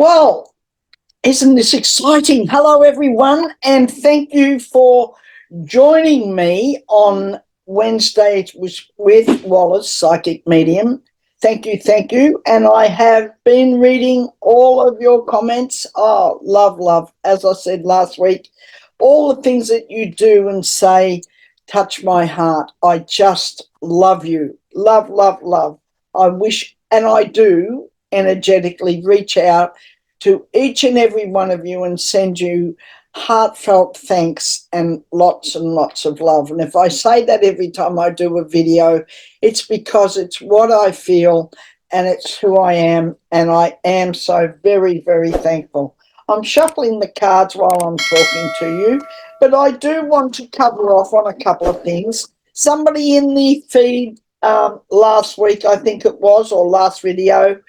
Well, isn't this exciting? Hello, everyone, and thank you for joining me on Wednesday with Wallis, Psychic Medium. Thank you, thank you. And I have been reading all of your comments. Oh, love, love. As I said last week, all the things that you do and say touch my heart. I just love you. Love, love, love. I wish, and I do energetically reach out to each and every one of you and send you heartfelt thanks and lots of love. And if I say that every time I do a video, it's because it's what I feel and it's who I am, and I am so very, very thankful. I'm shuffling the cards while I'm talking to you, but I do want to cover off on a couple of things. Somebody in the feed last week, I think it was, or last video,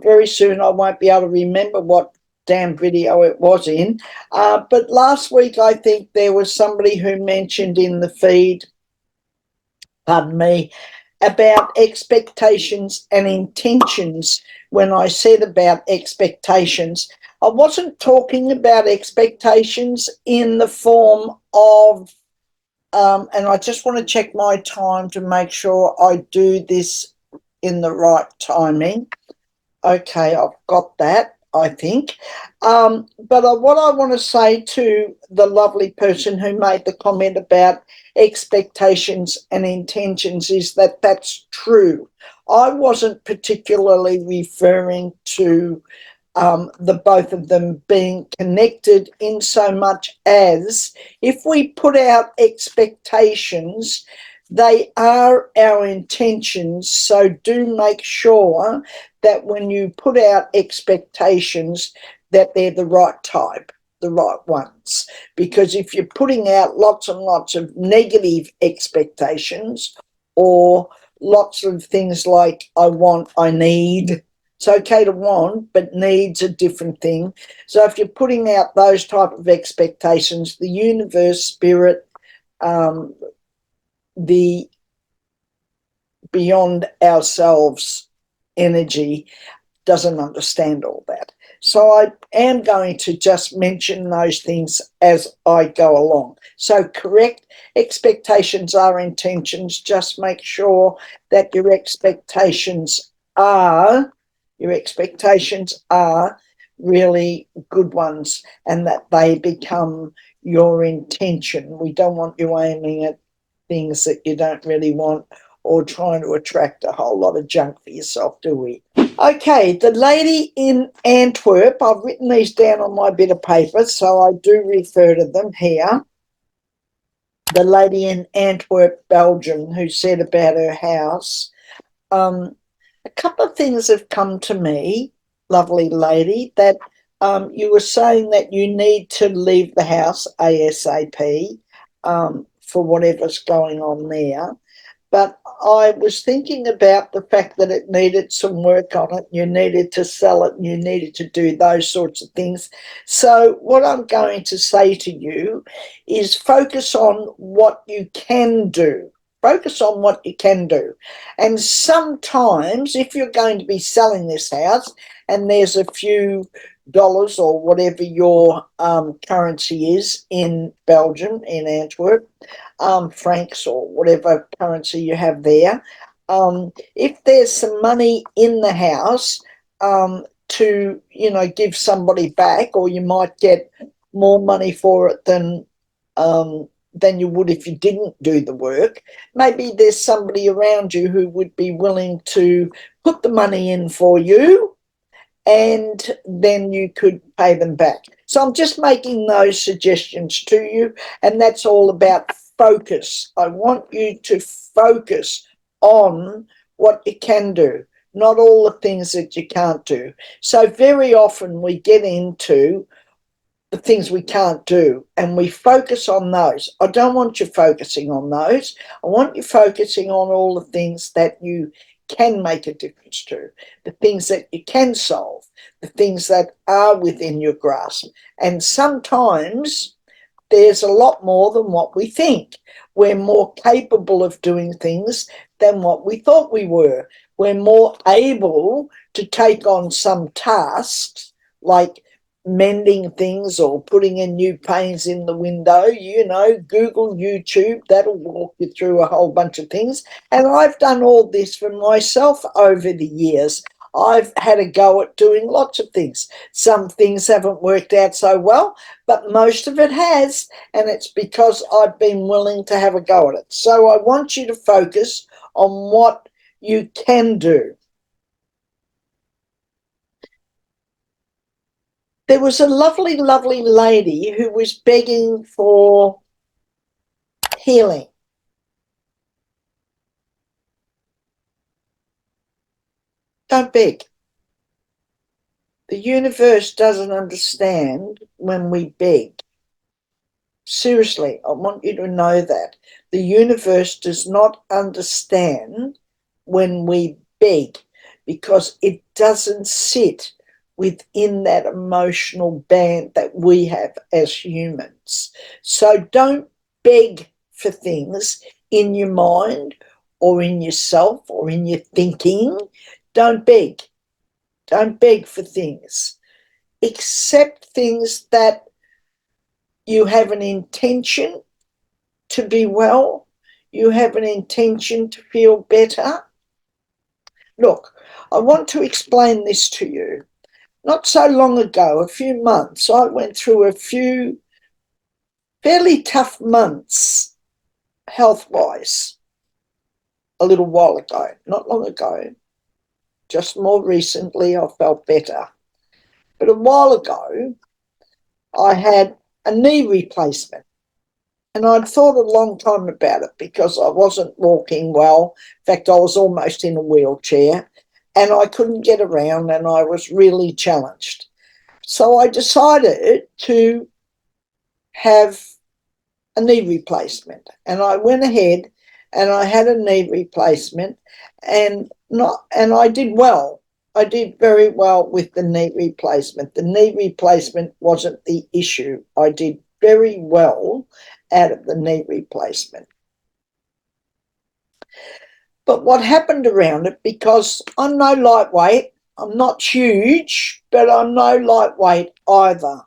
very soon I won't be able to remember what damn video it was in. But last week I think there was somebody who mentioned in the feed, pardon me, about expectations and intentions. When I said about expectations, I wasn't talking about expectations in the form of, and I just want to check my time to make sure I do this in the right timing. Okay, I've got that, I think. But what I want to say to the lovely person who made the comment about expectations and intentions is that that's true. I wasn't particularly referring to the both of them being connected in so much as if we put out expectations, they are our intentions. So do make sure that when you put out expectations that they're the right type, the right ones. Because if you're putting out lots and lots of negative expectations or lots of things like I want, I need, it's okay to want, but needs a different thing. So if you're putting out those type of expectations, the universe, spirit, the beyond ourselves energy doesn't understand all that. So I am going to just mention those things as I go along. So correct, expectations are intentions. Just make sure that your expectations are really good ones and that they become your intention. We don't want you aiming at things that you don't really want or trying to attract a whole lot of junk for yourself, do we? Okay, the lady in Antwerp, I've written these down on my bit of paper, so I do refer to them here. The lady in Antwerp, Belgium, who said about her house. A couple of things have come to me, lovely lady, that you were saying that you need to leave the house ASAP for whatever's going on there. But I was thinking about the fact that it needed some work on it. You needed to sell it and you needed to do those sorts of things. So what I'm going to say to you is focus on what you can do. Focus on what you can do. And sometimes if you're going to be selling this house and there's a few dollars or whatever your currency is in Belgium, in Antwerp, francs or whatever currency you have there, if there's some money in the house to, give somebody back, or you might get more money for it than you would if you didn't do the work. Maybe there's somebody around you who would be willing to put the money in for you, and then you could pay them back. So I'm just making those suggestions to you, and that's all about focus. I want you to focus on what you can do, not all the things that you can't do. So very often we get into the things we can't do and we focus on those. I don't want you focusing on those. I want you focusing on all the things that you can make a difference to, the things that you can solve, the things that are within your grasp. And sometimes there's a lot more than what we think. We're more capable of doing things than what we thought we were. We're more able to take on some tasks like mending things or putting in new panes in the window. Google, YouTube, that'll walk you through a whole bunch of things. And I've done all this for myself over the years. I've had a go at doing lots of things. Some things haven't worked out so well, but most of it has, and it's because I've been willing to have a go at it. So I want you to focus on what you can do. There was a lovely, lovely lady who was begging for healing. Don't beg. The universe doesn't understand when we beg. Seriously, I want you to know that. The universe does not understand when we beg because it doesn't sit within that emotional band that we have as humans. So don't beg for things in your mind or in yourself or in your thinking. Don't beg. Don't beg for things. Accept things that you have an intention to be well. You have an intention to feel better. Look, I want to explain this to you. Not so long ago, a few months, I went through a few fairly tough months health-wise a little while ago, not long ago. Just more recently, I felt better. But a while ago, I had a knee replacement. And I'd thought a long time about it because I wasn't walking well. In fact, I was almost in a wheelchair and I couldn't get around and I was really challenged. So I decided to have a knee replacement. And I went ahead and I had a knee replacement and I did well. I did very well with the knee replacement. The knee replacement wasn't the issue. I did very well out of the knee replacement. But what happened around it, because I'm no lightweight, I'm not huge, but I'm no lightweight either.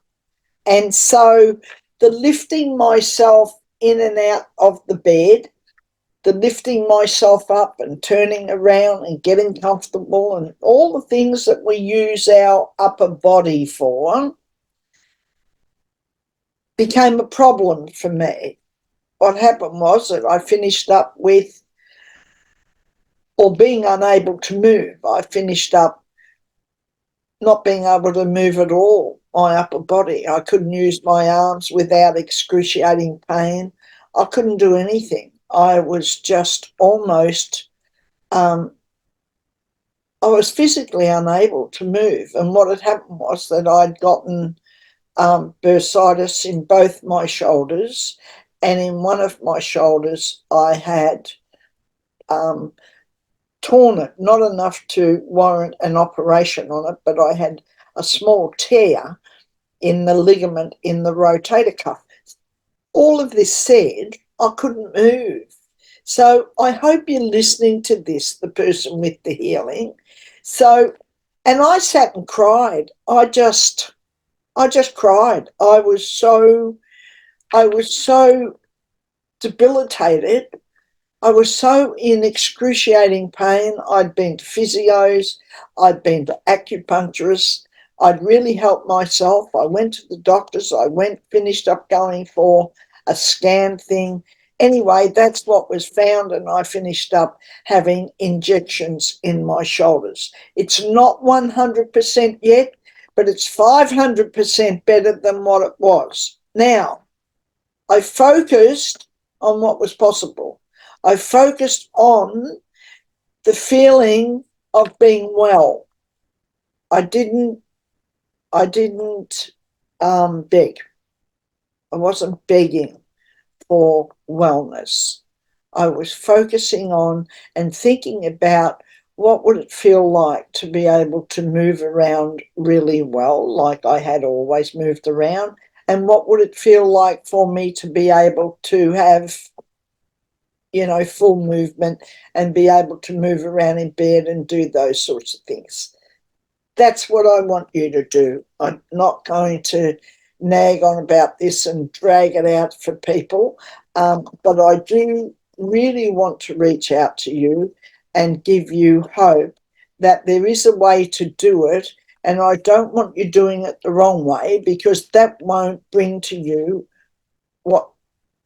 And so the lifting myself in and out of the bed, the lifting myself up and turning around and getting comfortable and all the things that we use our upper body for became a problem for me. What happened was that I finished up with, or being unable to move, I finished up not being able to move at all, my upper body. I couldn't use my arms without excruciating pain. I couldn't do anything. I was just almost, I was physically unable to move. And what had happened was that I'd gotten bursitis in both my shoulders, and in one of my shoulders I had torn it, not enough to warrant an operation on it, but I had a small tear in the ligament in the rotator cuff. All of this said, I couldn't move. So I hope you're listening to this, the person with the healing. So, and I sat and cried. I just cried. I was so debilitated. I was so in excruciating pain. I'd been to physios, I'd been to acupuncturists, I'd really helped myself. I went to the doctors, finished up going for a scan thing. Anyway, that's what was found, and I finished up having injections in my shoulders. It's not 100% yet, but it's 500% better than what it was. Now, I focused on what was possible. I focused on the feeling of being well. I didn't beg. I wasn't begging for wellness. I was focusing on and thinking about what would it feel like to be able to move around really well, like I had always moved around, and what would it feel like for me to be able to have, full movement and be able to move around in bed and do those sorts of things. that's what I want you to do. I'm not going to nag on about this and drag it out for people, but I do really want to reach out to you and give you hope that there is a way to do it, and I don't want you doing it the wrong way, because that won't bring to you what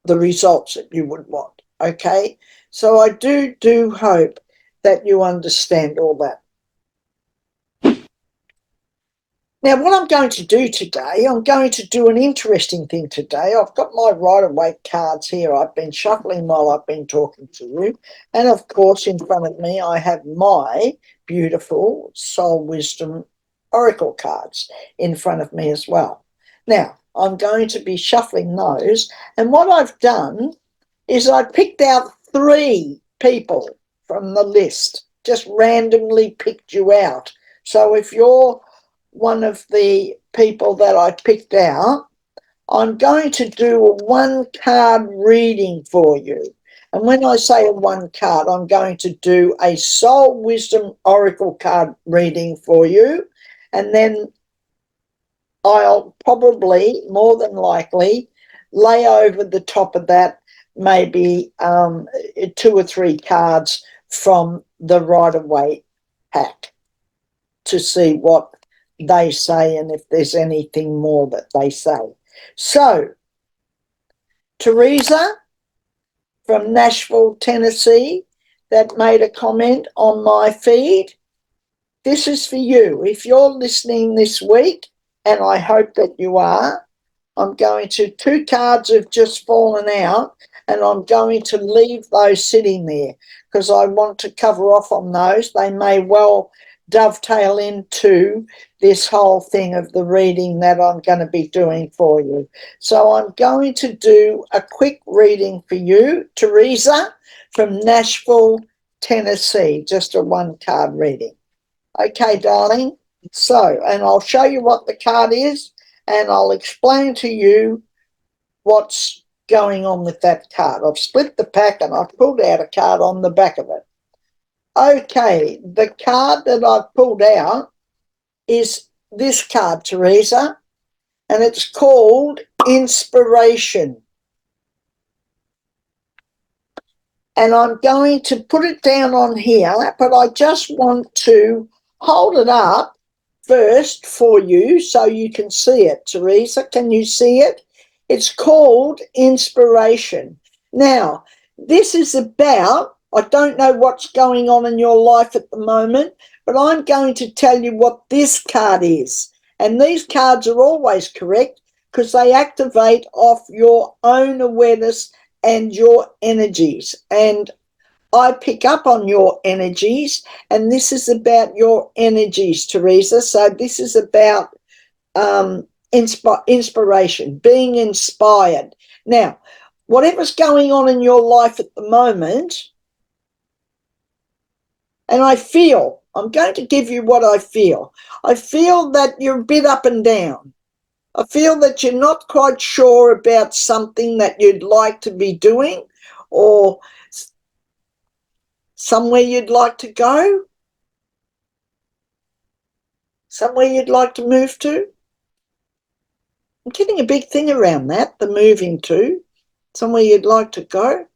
the results that you would want. Okay, so I do hope that you understand all that. Now, what I'm going to do today, I'm going to do an interesting thing today. I've got my Rider-Waite cards here. I've been shuffling while I've been talking to you. And of course, in front of me, I have my beautiful Soul Wisdom Oracle cards in front of me as well. Now, I'm going to be shuffling those. And what I've done is I picked out 3 people from the list, just randomly picked you out. So if you're one of the people that I picked out, I'm going to do a 1-card reading for you. And when I say a 1 card, I'm going to do a Soul Wisdom Oracle card reading for you. And then I'll probably, more than likely, lay over the top of that maybe 2 or 3 cards from the Rider-Waite pack to see what they say and if there's anything more that they say. So, Teresa from Nashville, Tennessee, that made a comment on my feed. This is for you. If you're listening this week, and I hope that you are, I'm going to, 2 cards have just fallen out, and I'm going to leave those sitting there because I want to cover off on those. They may well dovetail into this whole thing of the reading that I'm going to be doing for you. So I'm going to do a quick reading for you, Teresa, from Nashville, Tennessee, just a 1-card reading. Okay, darling. So, and I'll show you what the card is, and I'll explain to you what's going on with that card. I've split the pack and I've pulled out a card on the back of it. Okay, the card that I've pulled out is this card, Teresa, and it's called Inspiration. And I'm going to put it down on here, but I just want to hold it up first for you so you can see it. Teresa, can you see it? It's called Inspiration. Now, this is about, I don't know what's going on in your life at the moment, but I'm going to tell you what this card is. And these cards are always correct because they activate off your own awareness and your energies. And I pick up on your energies, and this is about your energies, Teresa. So this is about inspiration, being inspired. Now, whatever's going on in your life at the moment, and I'm going to give you what I feel. I feel that you're a bit up and down. I feel that you're not quite sure about something that you'd like to be doing, or somewhere you'd like to go, somewhere you'd like to move to. I'm getting a big thing around that, the moving to, somewhere you'd like to go.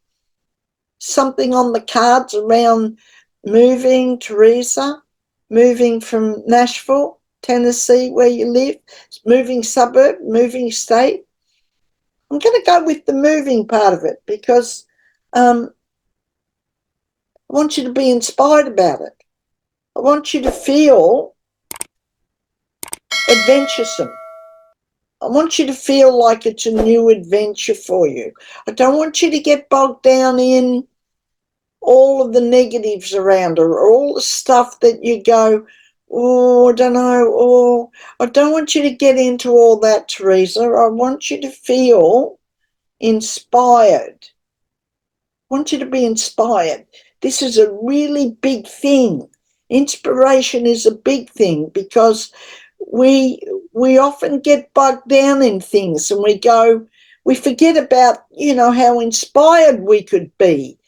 Something on the cards around moving, Teresa, moving from Nashville, Tennessee, where you live, moving suburb, moving state. I'm going to go with the moving part of it because I want you to be inspired about it. I want you to feel adventuresome. I want you to feel like it's a new adventure for you. I don't want you to get bogged down in all of the negatives around her, or all the stuff that you go, oh, I don't know, or I don't want you to get into all that, Teresa. I want you to feel inspired. I want you to be inspired. This is a really big thing. Inspiration is a big thing because we often get bogged down in things and we forget about, how inspired we could be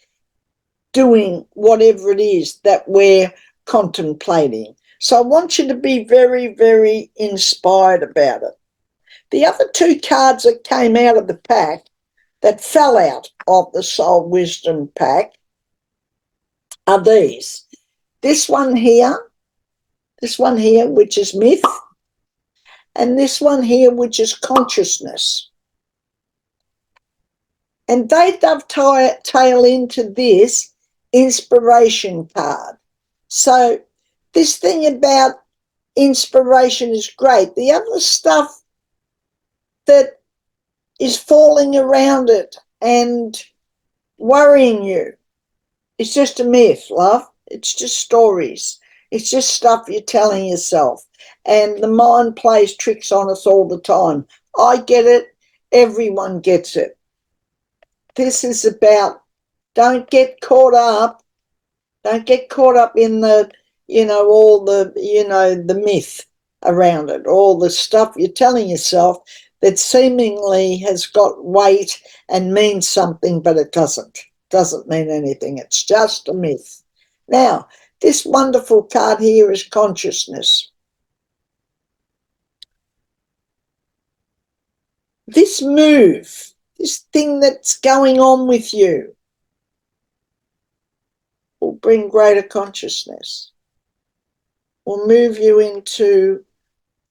doing whatever it is that we're contemplating. So I want you to be very, very inspired about it. The other two cards that came out of the pack, that fell out of the Soul Wisdom pack, are these. This one here, which is myth, and this one here, which is consciousness. And they dovetail into this inspiration card. So this thing about inspiration is great. The other stuff that is falling around it and worrying you, it's just a myth, love. It's just stories. It's just stuff you're telling yourself. And the mind plays tricks on us all the time. I get it. Everyone gets it. This is about, don't get caught up. Don't get caught up in the, all the, the myth around it, all the stuff you're telling yourself that seemingly has got weight and means something, but it doesn't mean anything. It's just a myth. Now, this wonderful card here is consciousness. This move, this thing that's going on with you, will bring greater consciousness, will move you into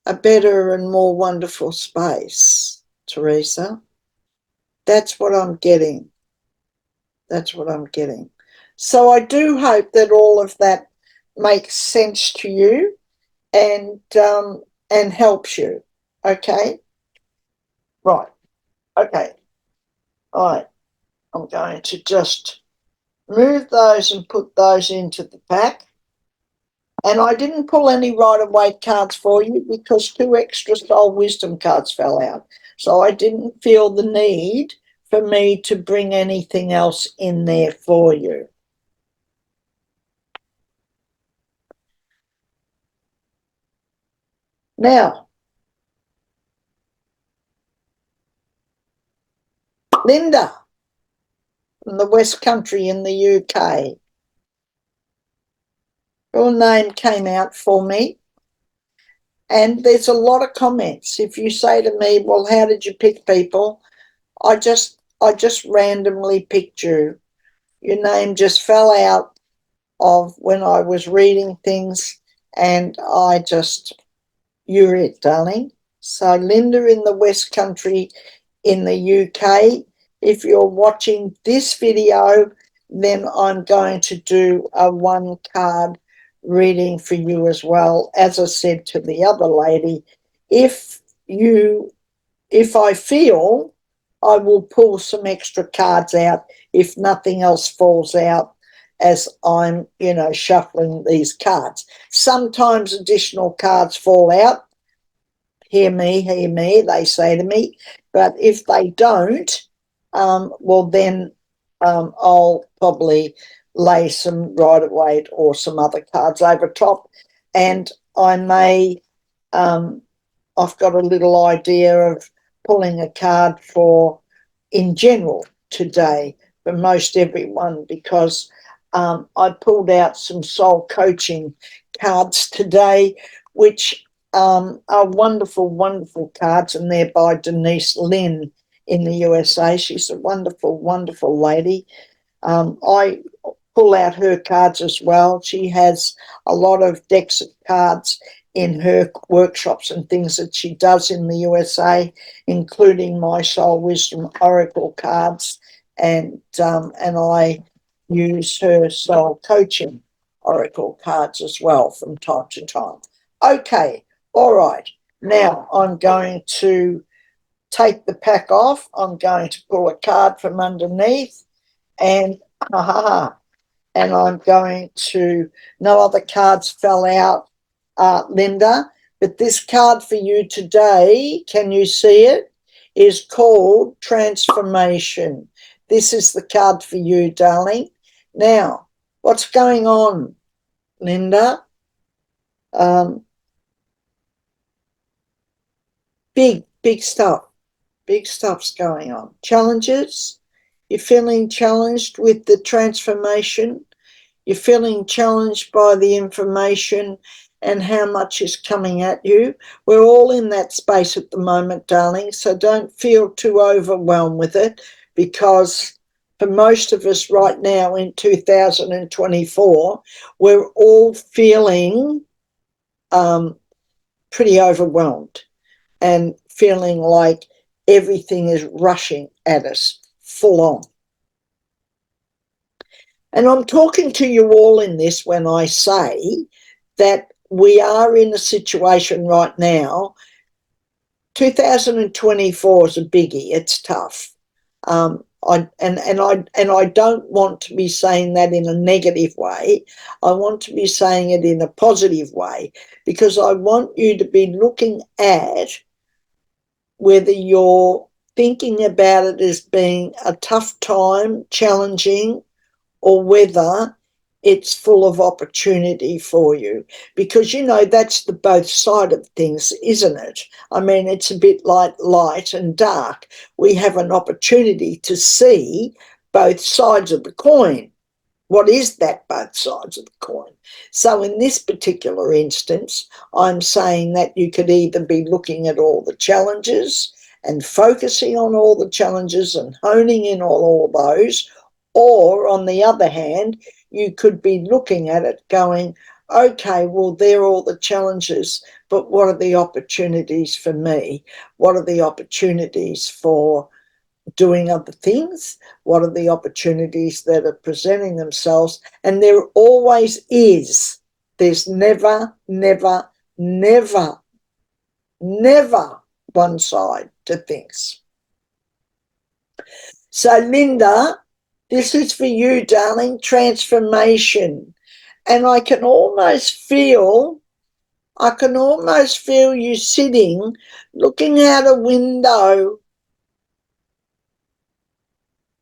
a better and more wonderful space, Teresa. That's what I'm getting. That's what I'm getting. So I do hope that all of that makes sense to you and helps you. Okay? Right. Okay. All right. I'm going to just move those and put those into the pack. And I didn't pull any Rider-Waite cards for you because 2 extra Soul Wisdom cards fell out. So I didn't feel the need for me to bring anything else in there for you. Now, Linda from the West Country in the UK. Your name came out for me. And there's a lot of comments. If you say to me, well, how did you pick people? I just randomly picked you. Your name just fell out of when I was reading things, and you're it, darling. So Linda in the West Country in the UK, if you're watching this video, then I'm going to do a 1 card reading for you as well. As I said to the other lady, if I feel, I will pull some extra cards out if nothing else falls out as I'm, shuffling these cards. Sometimes additional cards fall out. Hear me, they say to me. But if they don't, well, then I'll probably lay some Rider-Waite or some other cards over top. And I may, I've got a little idea of pulling a card for, in general, today for most everyone, because I pulled out some soul coaching cards today, which are wonderful, wonderful cards, and they're by Denise Lynn in the USA. She's a wonderful, wonderful lady. I pull out her cards as well. She has a lot of decks of cards in her workshops and things that she does in the USA, including my Soul Wisdom Oracle cards, and I use her Soul Coaching Oracle cards as well from time to time. Okay, all right. Now I'm going to take the pack off. I'm going to pull a card from underneath, and I'm going to, no other cards fell out, Linda, but this card for you today, can you see it, is called Transformation. This is the card for you, darling. Now, what's going on, Linda? Big stuff. Big stuff's going on. Challenges. You're feeling challenged with the transformation. You're feeling challenged by the information and how much is coming at you. We're all in that space at the moment, darling, so don't feel too overwhelmed with it, because for most of us right now in 2024, we're all feeling pretty overwhelmed and feeling like everything is rushing at us full on. And I'm talking to you all in this when I say that we are in a situation right now. 2024 is a biggie. It's tough. I don't want to be saying that in a negative way. I want to be saying it in a positive way, because I want you to be looking at whether you're thinking about it as being a tough time, challenging, or whether it's full of opportunity for you. Because, you know, that's the both side of things, isn't it? I mean, it's a bit like light and dark. We have an opportunity to see both sides of the coin. What is that both sides of the coin? So in this particular instance, I'm saying that you could either be looking at all the challenges and focusing on all the challenges and honing in on all those, or on the other hand, you could be looking at it going, okay, well, they're all the challenges, but what are the opportunities for me? What are the opportunities for doing other things? What are the opportunities that are presenting themselves? And there always is. There's never, never, never, never one side to things. So, Linda, this is for you, darling, transformation. And I can almost feel you sitting, looking out a window,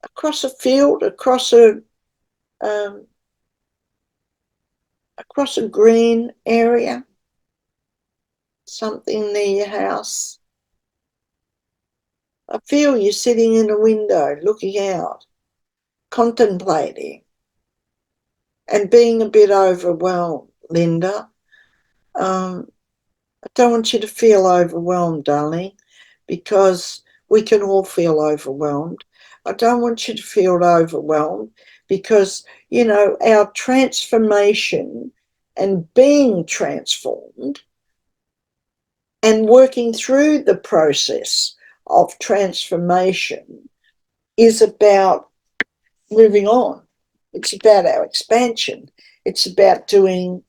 across a field, across a green area, something near your house. I feel you sitting in a window, looking out, contemplating, and being a bit overwhelmed, Linda. I don't want you to feel overwhelmed, darling, because we can all feel overwhelmed. I don't want you to feel overwhelmed because, you know, our transformation and being transformed and working through the process of transformation is about moving on. It's about our expansion. It's about doing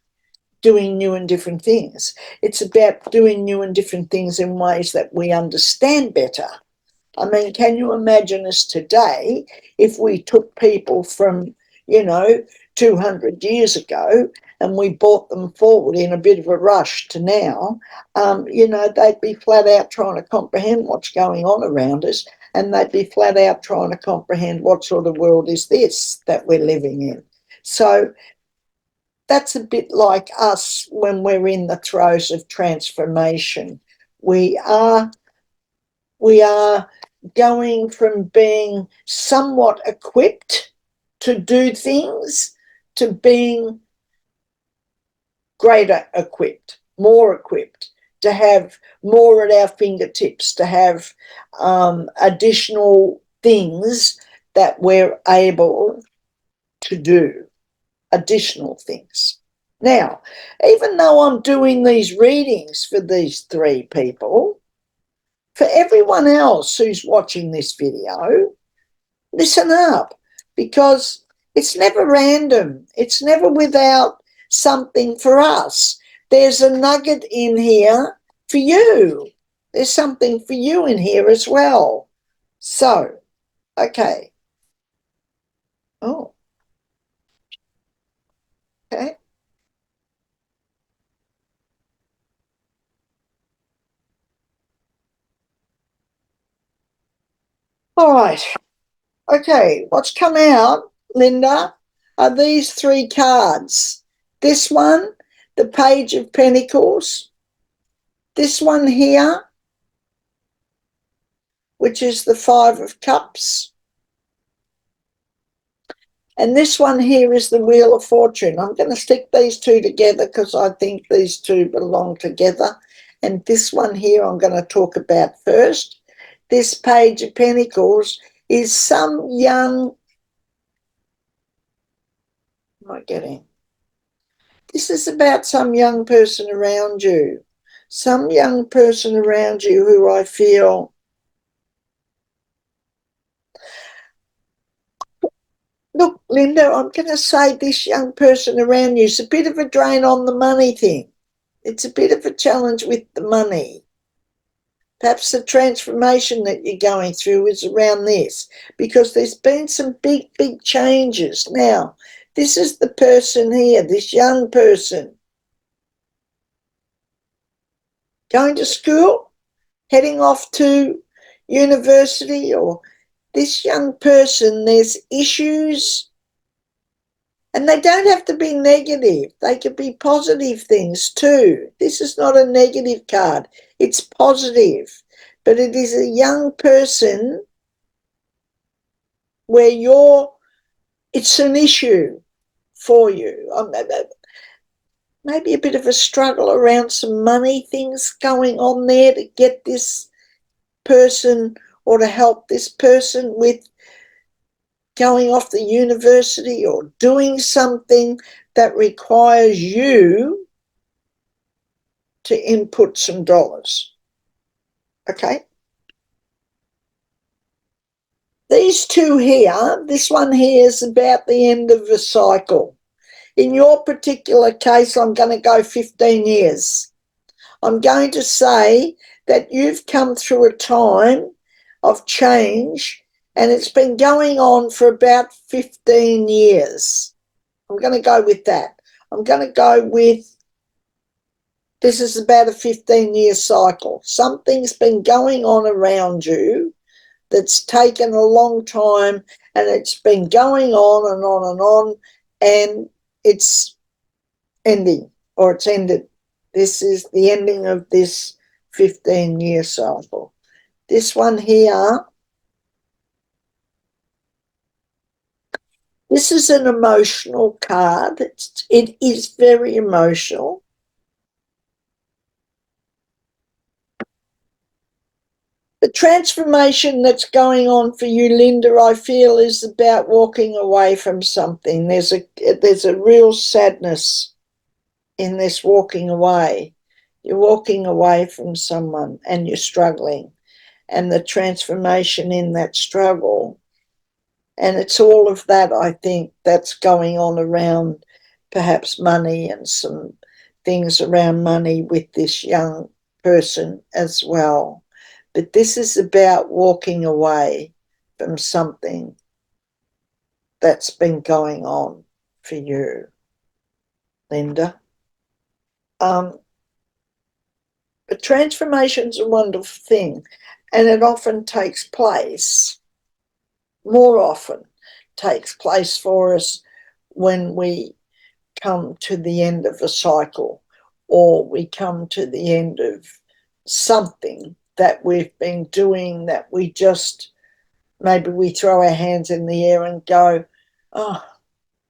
new and different things. It's about doing new and different things in ways that we understand better. I mean, can you imagine us today if we took people from, you know, 200 years ago and we brought them forward in a bit of a rush to now? You know, they'd be flat out trying to comprehend what's going on around us, and they'd be flat out trying to comprehend what sort of world is this that we're living in. So that's a bit like us when we're in the throes of transformation. We are going from being somewhat equipped to do things to being greater equipped, more equipped, to have more at our fingertips, to have additional things that we're able to do, additional things. Now, even though I'm doing these readings for these three people, for everyone else who's watching this video, listen up, because it's never random. It's never without something for us. There's a nugget in here for you. There's something for you in here as well. So, okay. Oh, okay. All right. Okay, what's come out, Linda, are these three cards. This one, the Page of Pentacles. This one here, which is the Five of Cups. And this one here is the Wheel of Fortune. I'm going to stick these two together because I think these two belong together. And this one here I'm going to talk about first. This Page of Pentacles is some young, what am I getting? This is about some young person around you. Some young person around you who I feel, look, Linda, I'm going to say this young person around you is a bit of a drain on the money thing. It's a bit of a challenge with the money. Perhaps the transformation that you're going through is around this, because there's been some big, big changes. Now, this is the person here, this young person, going to school, heading off to university, or this young person, there's issues, and they don't have to be negative. They could be positive things too. This is not a negative card. It's positive. But it is a young person where it's an issue for you. Maybe a bit of a struggle around some money things going on there to get this person or to help this person with going off the university or doing something that requires you to input some dollars. Okay? These two here, this one here is about the end of the cycle. In your particular case, I'm going to go 15 years. I'm going to say that you've come through a time of change and it's been going on for about 15 years. I'm going to go with that. I'm going to go with this is about a 15-year cycle. Something's been going on around you that's taken a long time and it's been going on and on and on, and it's ending, or it's ended. This is the ending of this 15-year cycle. This one here, this is an emotional card. It is very emotional. The transformation that's going on for you, Linda, I feel is about walking away from something. There's a real sadness in this walking away. You're walking away from someone and you're struggling, and the transformation in that struggle. And it's all of that, I think, that's going on around perhaps money and some things around money with this young person as well. But this is about walking away from something that's been going on for you, Linda. But transformation's a wonderful thing, and it often takes place, more often takes place for us when we come to the end of a cycle, or we come to the end of something that we've been doing that we just, maybe we throw our hands in the air and go, oh,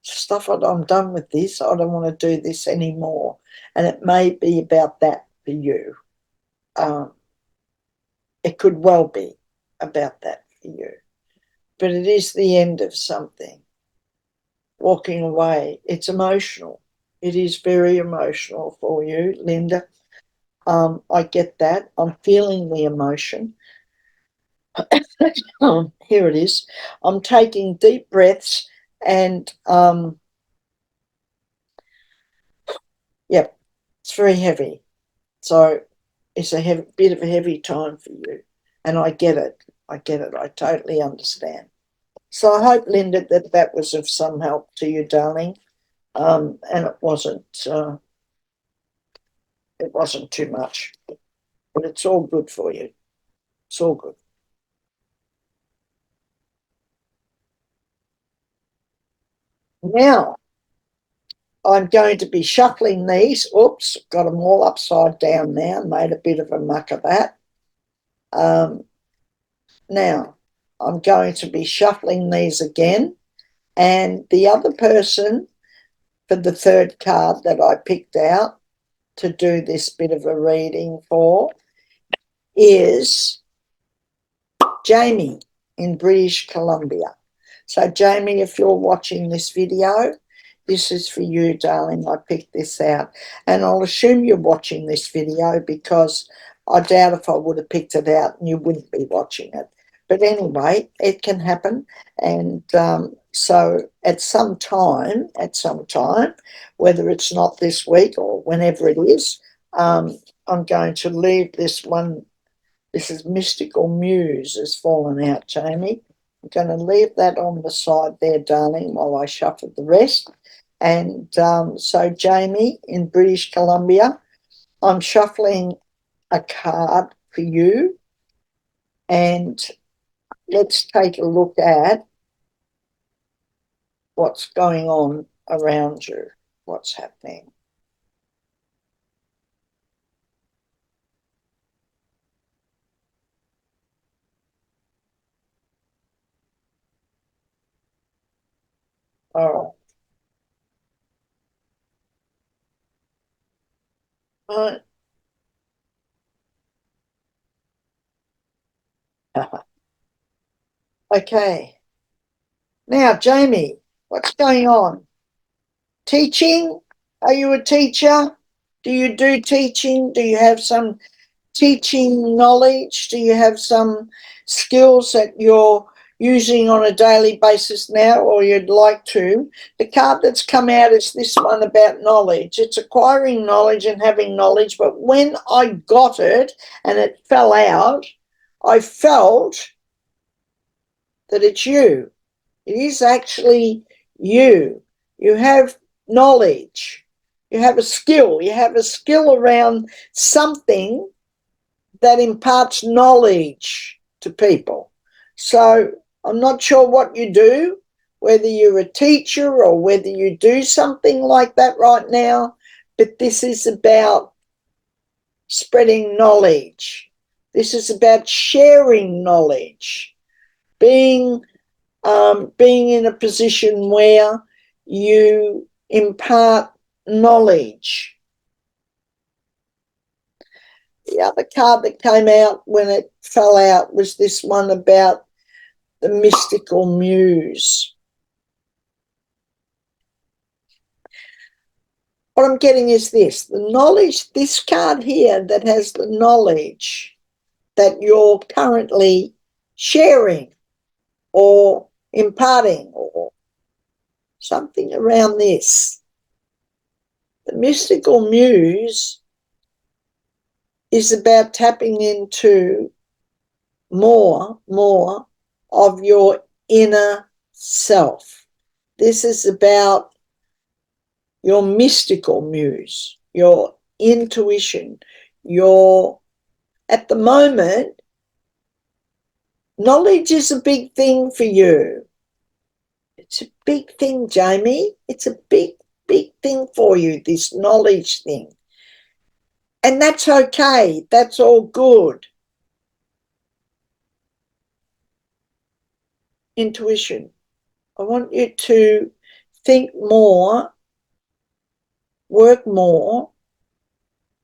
stuff it, I'm done with this. I don't want to do this anymore. And it may be about that for you. It could well be about that for you. But it is the end of something. Walking away, it's emotional. It is very emotional for you, Linda. I get that. I'm feeling the emotion. Here it is. I'm taking deep breaths and, yep, it's very heavy. So it's a bit of a heavy time for you. And I get it. I get it. I totally understand. So I hope, Linda, that was of some help to you, darling. And it wasn't too much, but it's all good for you. It's all good. Now, I'm going to be shuffling these. Oops, got them all upside down now, made a bit of a muck of that. Now, I'm going to be shuffling these again, And the other person for the third card that I picked out to do this bit of a reading for is Jamie in British Columbia. So, Jamie, if you're watching this video, this is for you, darling. I picked this out. And I'll assume you're watching this video because I doubt if I would have picked it out and you wouldn't be watching it. But anyway, it can happen. And so at some time, whether it's not this week or whenever it is, I'm going to leave this one. This is Mystical Muse has fallen out, Jamie. I'm going to leave that on the side there, darling, while I shuffle the rest. And so, Jamie, in British Columbia, I'm shuffling a card for you. And let's take a look at what's going on around you, what's happening. All right. Okay. Now, Jamie, what's going on? Teaching? Are you a teacher? Do you do teaching? Do you have some teaching knowledge? Do you have some skills that you're using on a daily basis now, or you'd like to? The card that's come out is this one about knowledge. It's acquiring knowledge and having knowledge, but when I got it and it fell out, I felt that it's you. It is actually you. You have knowledge. You have a skill. You have a skill around something that imparts knowledge to people. So I'm not sure what you do, whether you're a teacher or whether you do something like that right now, but this is about spreading knowledge. This is about sharing knowledge, being in a position where you impart knowledge. The other card that came out when it fell out was this one about the mystical muse. What I'm getting is this, the knowledge, this card here that has the knowledge that you're currently sharing or imparting or something around this. The mystical muse is about tapping into more of your inner self. This is about your mystical muse, your intuition, at the moment, knowledge is a big thing for you. It's a big thing, Jamie. It's a big thing for you, this knowledge thing. And that's okay. That's all good. Intuition. I want you to think more, work more,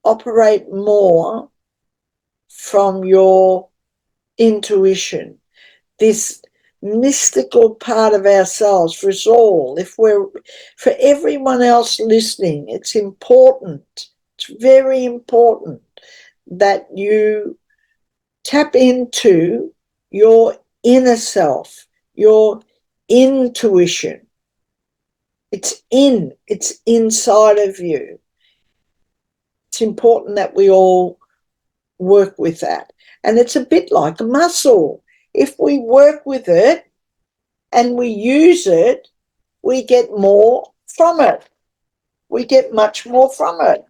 operate more from your intuition, this mystical part of ourselves for us all. For everyone else listening, it's important. It's very important that you tap into your inner self, your intuition. It's inside of you. It's important that we all work with that. And it's a bit like a muscle. If we work with it and we use it, we get more from it. We get much more from it.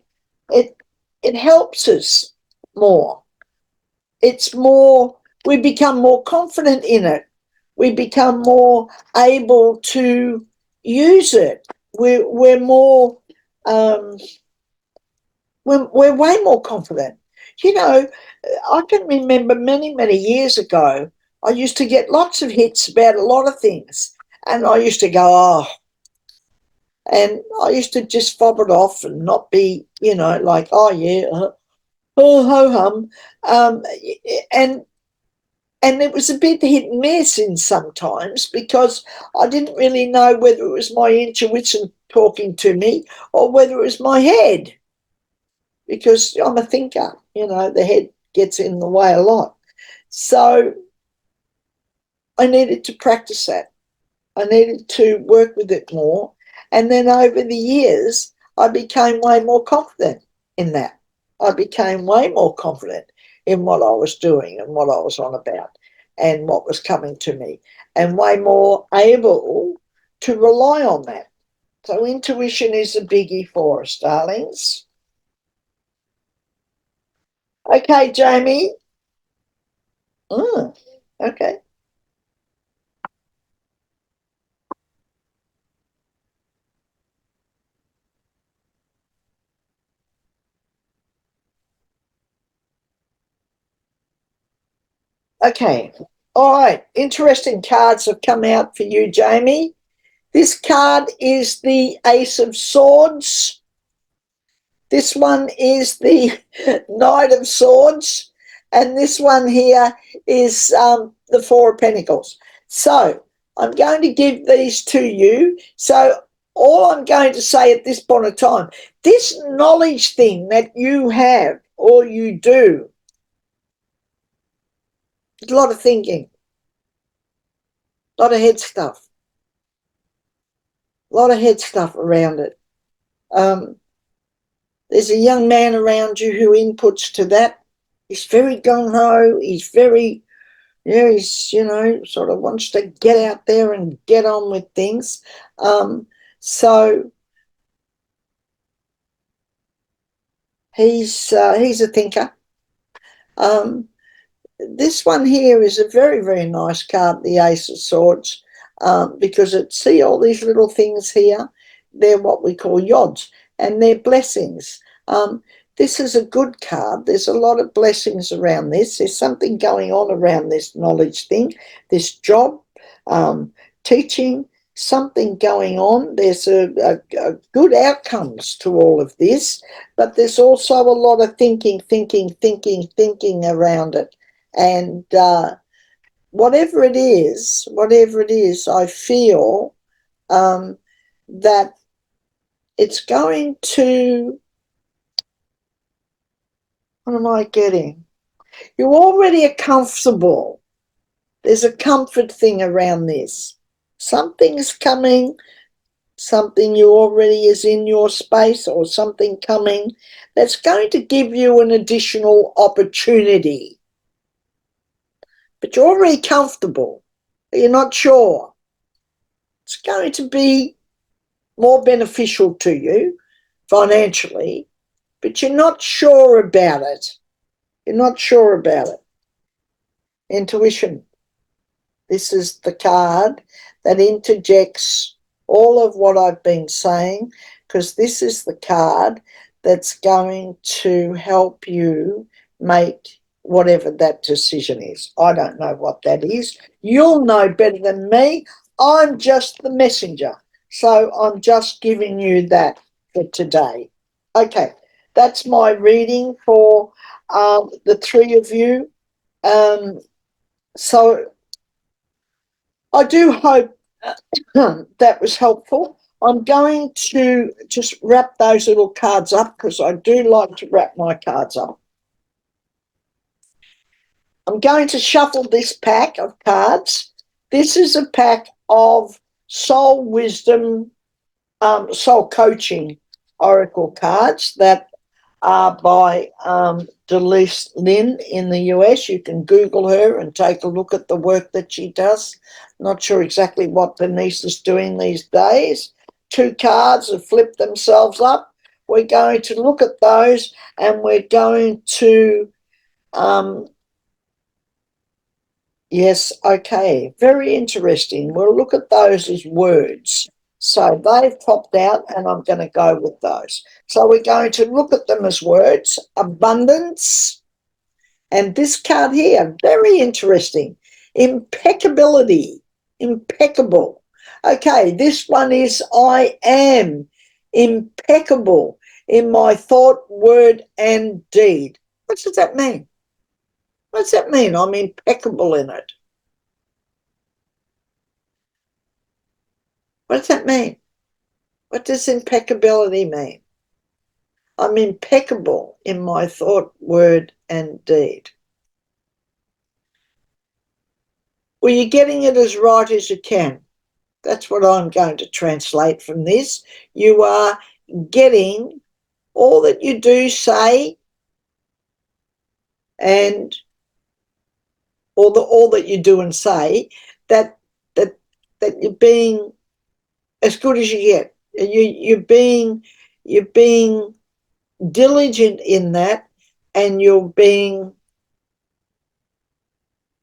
It helps us more. We become more confident in it. We become more able to use it. We're more, we're way more confident. You know, I can remember many years ago, I used to get lots of hits about a lot of things. And I used to go, oh, and I used to just fob it off and not be, like, oh yeah, oh ho hum, and it was a bit hit and miss in sometimes because I didn't really know whether it was my intuition talking to me or whether it was my head, because I'm a thinker. The head gets in the way a lot. So I needed to practice that. I needed to work with it more. And then over the years, I became way more confident in that. I became way more confident in what I was doing and what I was on about and what was coming to me, and way more able to rely on that. So intuition is a biggie for us, darlings. Okay, Jamie. Okay. Okay. All right. Interesting cards have come out for you, Jamie. This card is the Ace of Swords. This one is the Knight of Swords. And this one here is the Four of Pentacles. So I'm going to give these to you. So all I'm going to say at this point of time, this knowledge thing that you have or you do, there's a lot of thinking, a lot of head stuff, a lot of head stuff around it. There's a young man around you who inputs to that. He's very gung-ho. He's very, he's, sort of wants to get out there and get on with things. So he's a thinker. This one here is a very, very nice card, the Ace of Swords, because see all these little things here? They're what we call yods, and they're blessings. This is a good card. There's a lot of blessings around this. There's something going on around this knowledge thing, this job, teaching, something going on. There's a good outcomes to all of this, but there's also a lot of thinking around it. And whatever it is, I feel that it's going to, what am I getting? You already are comfortable. There's a comfort thing around this. Something's coming, something you already is in your space, or something coming that's going to give you an additional opportunity. But you're already comfortable. You're not sure. It's going to be more beneficial to you financially, but you're not sure about it. You're not sure about it. Intuition. This is the card that interjects all of what I've been saying, because this is the card that's going to help you make whatever that decision is. I don't know what that is. You'll know better than me. I'm just the messenger. So I'm just giving you that for today. Okay, that's my reading for the three of you. So I do hope that was helpful. I'm going to just wrap those little cards up, because I do like to wrap my cards up. I'm going to shuffle this pack of cards. This is a pack of soul wisdom, soul coaching oracle cards that are by Delise Lynn in the US. You can Google her and take a look at the work that she does. Not sure exactly what Denise is doing these days. Two cards have flipped themselves up. We're going to look at those, and we're going to yes, okay, very interesting. We'll look at those as words. So they've popped out, and I'm going to go with those. So we're going to look at them as words: abundance, and this card here, very interesting, impeccability, impeccable. Okay, this one is I am impeccable in my thought, word, and deed. What does that mean? What does that mean? I'm impeccable in it. What does that mean? What does impeccability mean? I'm impeccable in my thought, word, and deed. Well, you're getting it as right as you can. That's what I'm going to translate from this. You are getting all that you do, say, and all that you do and say, that that that you're being as good as you get. You're being diligent in that, and you're being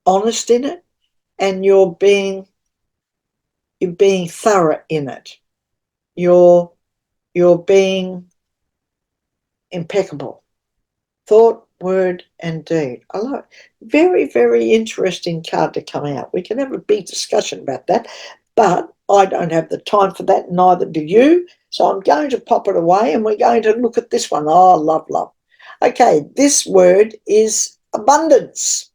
honest in it, and you're being thorough in it. You're being impeccable. Thought, word, and deed. I like it. Very, very interesting card to come out. We can have a big discussion about that, but I don't have the time for that, neither do you. So I'm going to pop it away and we're going to look at this one. Oh, love, love. Okay, this word is abundance.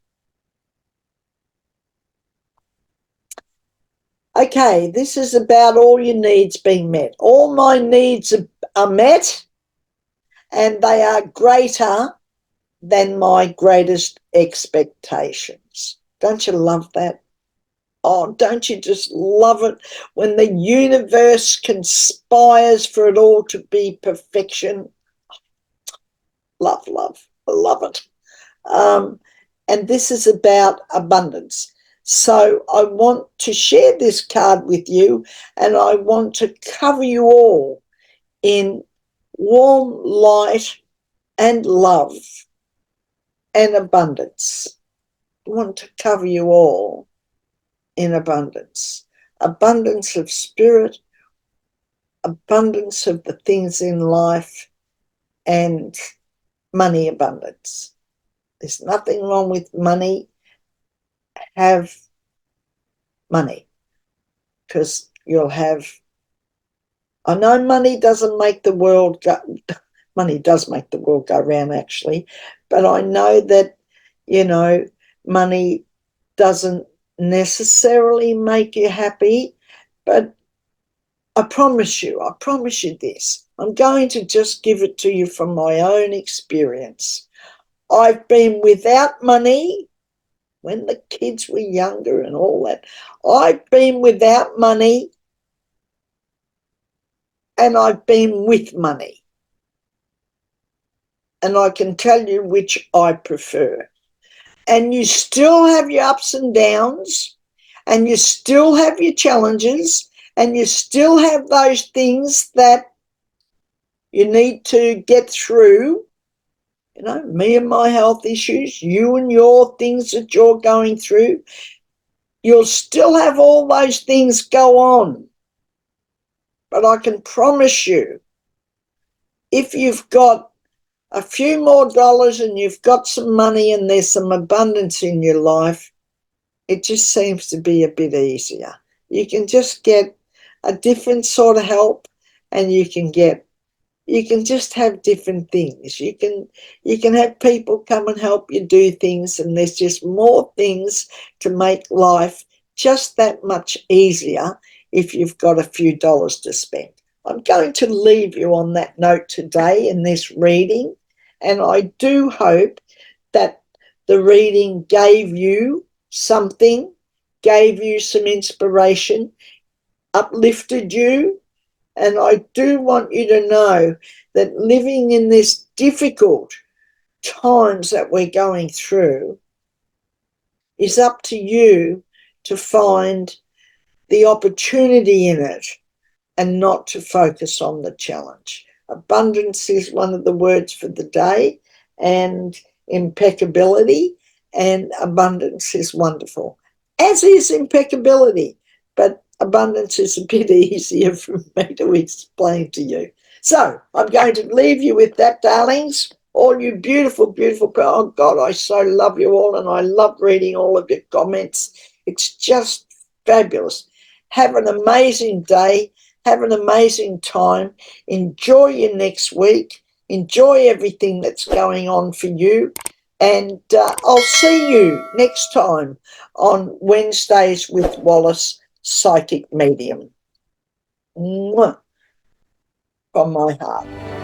Okay, this is about all your needs being met. All my needs are met, and they are greater than my greatest expectations. Don't you love that? Oh, don't you just love it when the universe conspires for it all to be perfection? Love, love, I love it. And this is about abundance. So I want to share this card with you, and I want to cover you all in warm light and love and abundance. I want to cover you all in abundance. Abundance of spirit, abundance of the things in life, and money abundance. There's nothing wrong with money. Have money, because you'll have, I know money doesn't make the world go, money does make the world go round actually, but I know that, you know, money doesn't necessarily make you happy, but I promise you this. I'm going to just give it to you from my own experience. I've been without money when the kids were younger and all that. I've been without money, and I've been with money. And I can tell you which I prefer. And you still have your ups and downs, and you still have your challenges, and you still have those things that you need to get through. You know, me and my health issues, you and your things that you're going through. You'll still have all those things go on. But I can promise you, if you've got a few more dollars and you've got some money and there's some abundance in your life, it just seems to be a bit easier. You can just get a different sort of help, and you can just have different things. You can have people come and help you do things, and there's just more things to make life just that much easier if you've got a few dollars to spend. I'm going to leave you on that note today in this reading, and I do hope that the reading gave you something, gave you some inspiration, uplifted you, and I do want you to know that living in this difficult times that we're going through is up to you to find the opportunity in it and not to focus on the challenge. Abundance is one of the words for the day, and impeccability, and abundance is wonderful, as is impeccability, but abundance is a bit easier for me to explain to you. So I'm going to leave you with that, darlings. All you beautiful, beautiful people. Oh, God, I so love you all, and I love reading all of your comments. It's just fabulous. Have an amazing day. Have an amazing time. Enjoy your next week. Enjoy everything that's going on for you. And I'll see you next time on Wednesdays with Wallis, Psychic Medium. Mwah, from my heart.